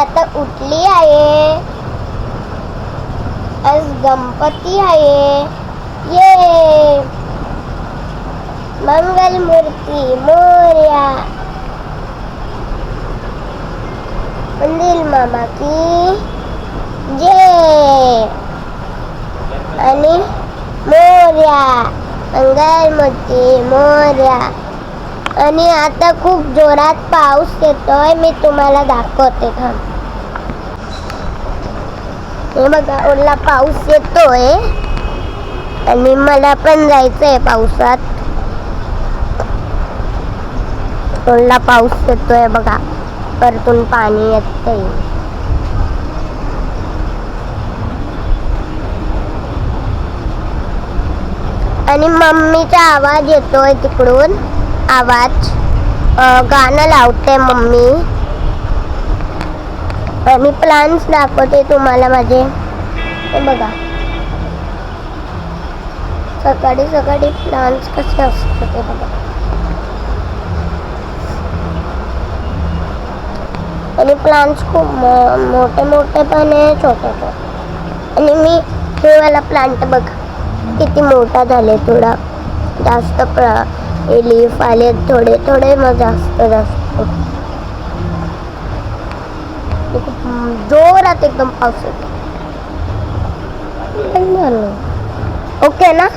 आता उठली आहे. आज गणपती आहे. ये मंगल मूर्ती मोरया. कंदील मामा की जय. आणि मोरया मंगल मूर्ती मोरया. आणि आता खूप जोरात पाऊस येतोय. मी तुम्हाला दाखवते थांब. हे बघा ओला पाऊस येतोय आणि मला पण जायचंय पावसात. ओला पाऊस येतोय बघा. परतून पाणी येतंय. आणि मम्मीचा आवाज येतोय तिकडून. आवाज गाणं लावते मम्मी. आणि प्लांट्स दाखवते तुम्हाला माझे. हे बघा सकाळी सकाळी प्लांट्स कसे असतात ते बघा. आणि प्लांट्स खूप मोठे मोठे पण आहे छोटे छोटे. आणि मी हे वाला प्लांट बघा किती मोठा झाले. थोडा जास्त लीफ आले थोडे थोडे मग जास्त जास्त. जोरात एकदम पाऊस येतो. ओके ना.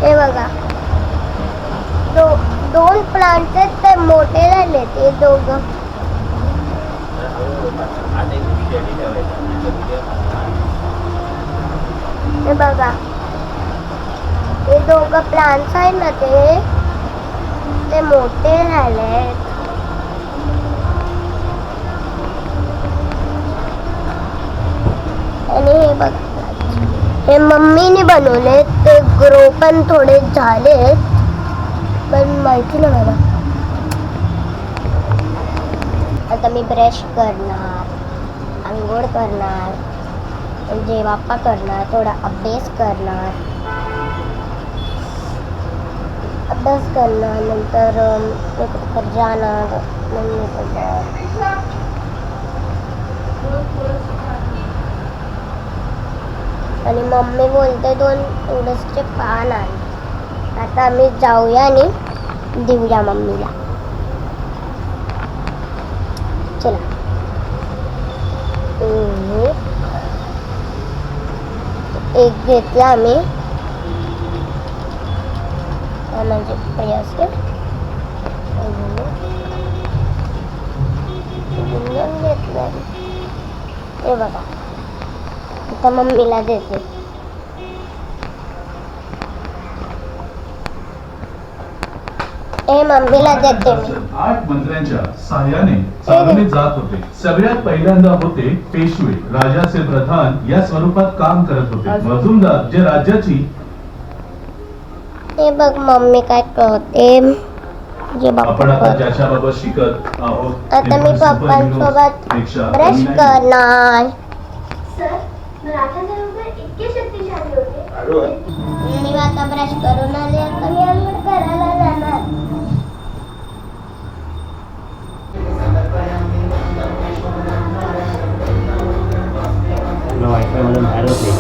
हे बघा दोन प्लांट आहेत ते मोठे झाले. ते दोघं हे बघा हे दोघं प्लांट्स आहे ना ते मोठे झाले. आणि हे बघा हे मम्मीने बनवले. ते ग्रो पण थोडे झाले पण माहिती नाही मला. आता मी ब्रश करणार, आंघोळ करणार, जेवापा करणार, थोडा अभ्यास करणार. नंतर जाणार. आणि मम्मी बोलते 2 तुळसचे पान आण. आता आम्ही जाऊया आणि देऊया मम्मीला. चला. एक घेतला आम्ही म्हणजे प्रयास घेतलं. हे बघा आता मम्मीला देते. हे मम्मीला देते मी. 8 मंत्र्यांच्या साह्याने चालवले जात होते. सगळ्यात पहिल्यांदा होते पेशवे. राजाचे प्रधान या स्वरूपात काम करत होते. मजुमदार जे राज्याची. हे बघ मम्मी काय करते. आपण आता ज्याच्याबाबत शिकत आहोत. आता मी पप्पांसोबत ब्रश करणार. मी आता ब्रश करून आले. आता मी आंघोळ करायला जाणार. वायफाय म्हणून बाहेर होते.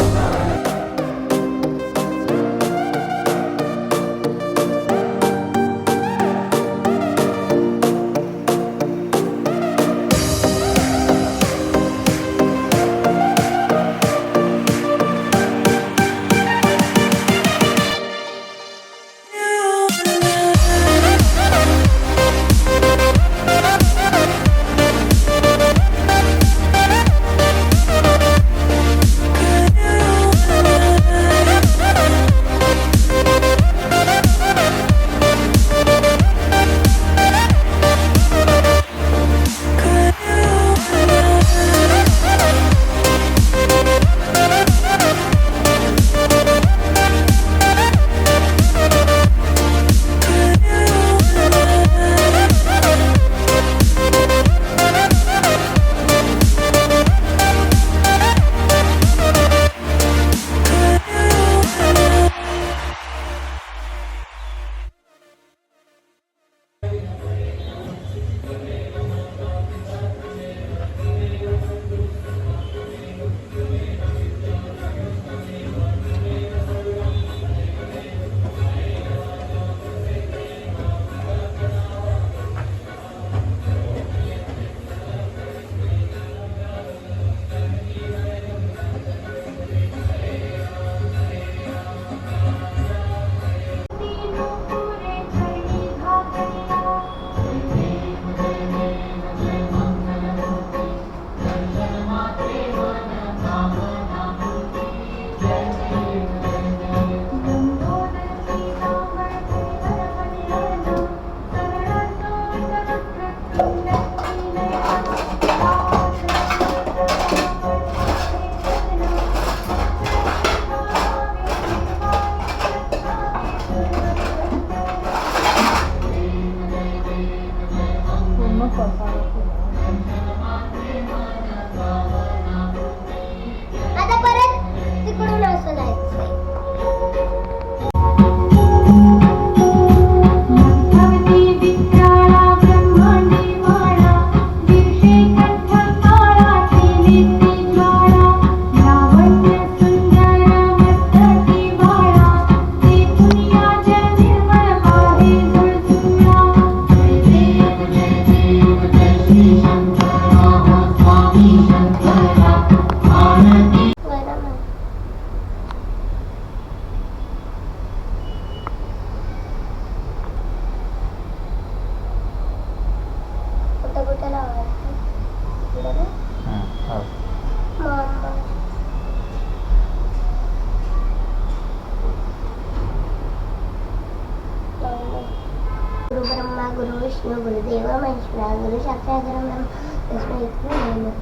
विष्णू गुरुदेव महेश्वरा गुरु साक्षात परब्रह्म तस्मै श्री गुरु.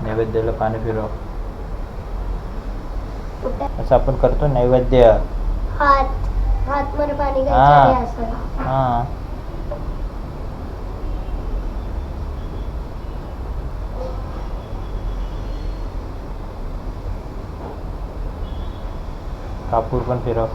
नैवेद्याला पाणी फिरव. कुठं असं आपण करतो नैवेद्य. हात मध्ये पाणी हा. घ्यायचं असं. हा कापूर पण फिरव.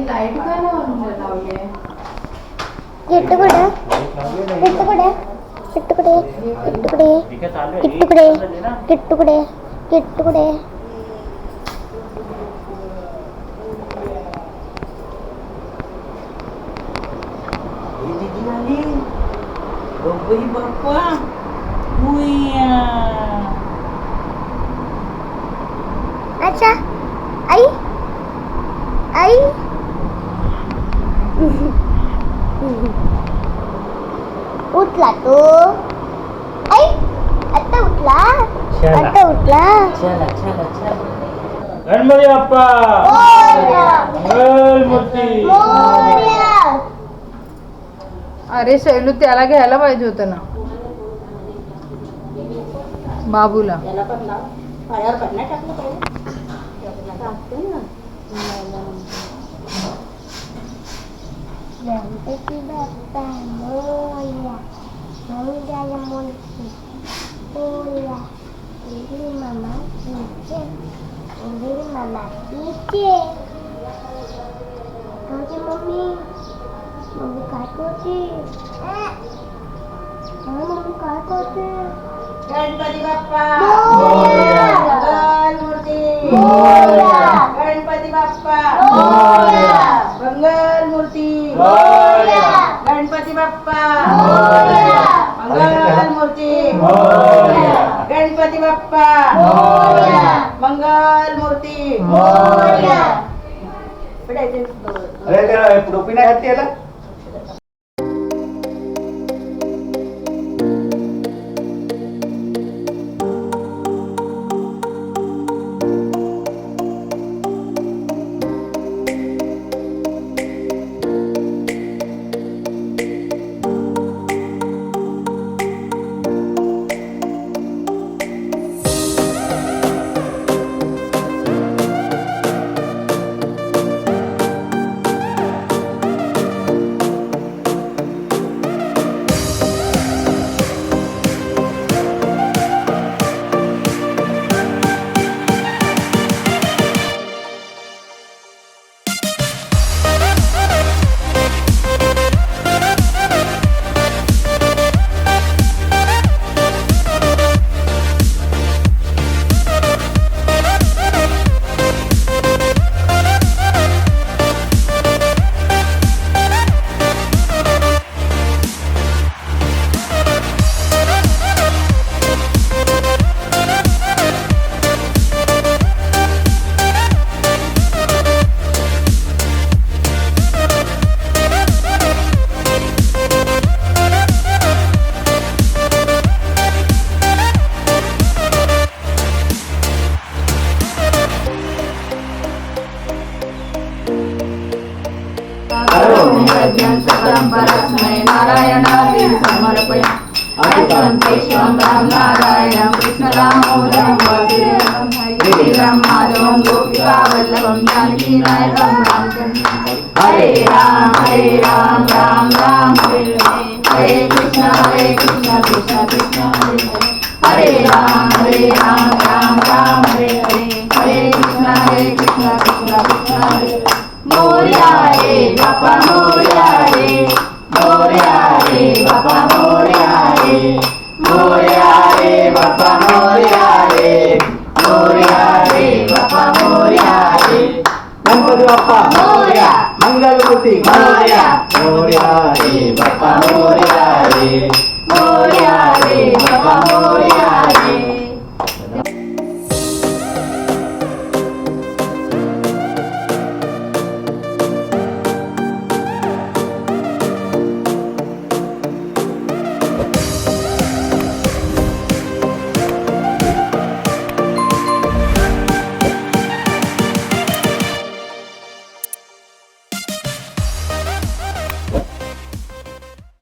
लाईट काय लावली आहे? किट्टू कुठे किट्टू कुठे किट्टू कुठे किट्टू कुठे किट्टू कुठे किट्टू कुठे किट्टू कुठे. बाप्पा अच्छा आई आई उठला तो. आई आता उठला आता उठला. गणपती बाप्पा मंगलमूर्ती. अरे शैलू त्याला घ्यायला पाहिजे होतं ना बाबूला. गणपती बाप्पा मोरया मंगलमूर्ती मोरया. उंदीर मामा कीचे उंदीर मामा कीचे. तुझी मम्मी मम्मी काय करते? मम्मी काय करते? गणपती बाप्पा मोरया मंगलमूर्ती मोरया गणपती बाप्पा मोरया मंगलमूर्ती मोरया गणपती बाप्पा मोरया मंगलमूर्ती मोरया गणपती बाप्पा मोरया मंगलमूर्ती मोरया. अरे त्याला टोपी नाही घातली याला. नैवेद्यं सकलं परस्मै नारायणाय समर्पयामि अच्युतं केशवं राम नारायणं कृष्णदामोदरं वासुदेवं श्रीराम माधवं गोपिका वल्लभं जानकी नायकं रामचन्द्रं हरे राम राम राम हरे हरे कृष्ण कृष्ण कृष्ण हरे राम राम हरे हरे कृष्ण कृष्ण कृष्ण हरे मोरया रे बापा मोरया रे बापा मोरया रे बापा मोरया रे बापा मोरया रे गणपती बाप्पा मोरया मंगलमूर्ती मोरया रे बापा मोरया रे बापा मोरया रे